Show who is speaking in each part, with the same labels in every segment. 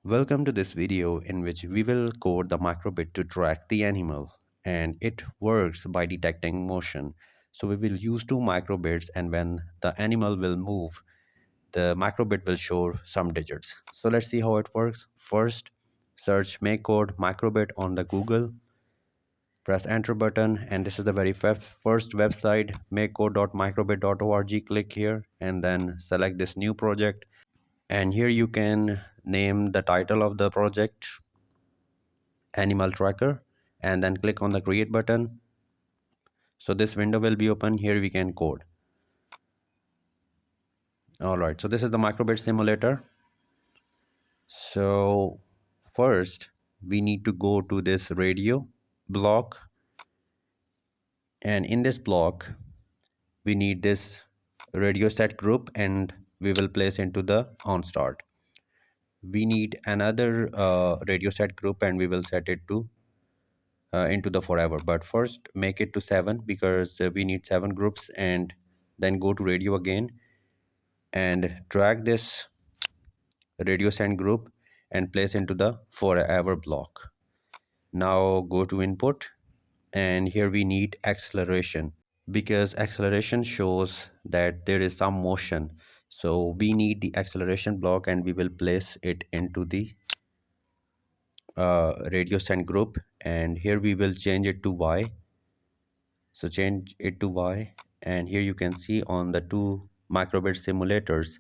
Speaker 1: Welcome to this video in which we will code the microbit to track the animal, and it works by detecting motion. So we will use two microbits, and when the animal will move, the microbit will show some digits. So let's see how it works. First, search make code microbit on the Google, press enter button, and this is the very first website, makecode.microbit.org. Click here and then select this new project, and here you can name the title of the project animal tracker, and then click on the create button. So this window will be open. Here we can code. All right, so this is the microbit simulator. So first we need to go to this radio block, and in this block we need this radio set group, and we will place into the on start. We need another radio set group, and we will set it to into the forever, but first make it to 7 because we need 7 groups. And then go to radio again and drag this radio send group and place into the forever block. Now go to input, and here we need acceleration because acceleration shows that there is some motion. So we need the acceleration block, and we will place it into the radio send group, and here we will change it to y. So change it to y, and here you can see on the two microbit simulators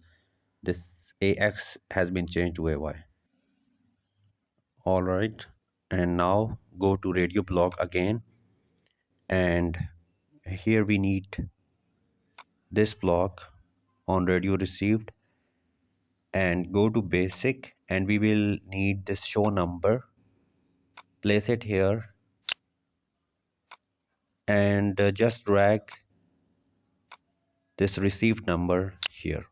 Speaker 1: this ax has been changed to ay. All right, and now go to radio block again, and here we need this block on radio received, and go to basic, and we will need this show number. Place it here, and just drag this received number here.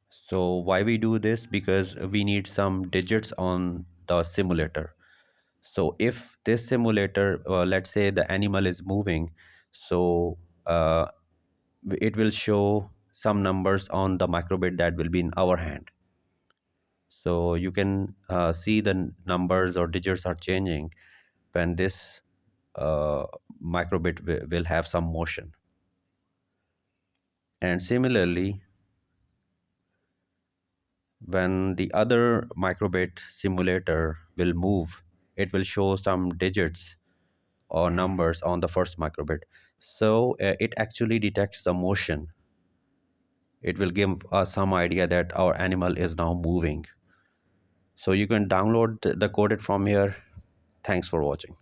Speaker 1: So why we do this? Because we need some digits on the simulator. So if this simulator, let's say the animal is moving, so uh, it will show some numbers on the microbit that will be in our hand. So you can see the numbers or digits are changing when this uh, microbit will have some motion. And similarly, when the other microbit simulator will move, it will show some digits or numbers on the first microbit. So it actually detects the motion. It will give us some idea that our animal is now moving. So you can download the coded from here. Thanks for watching.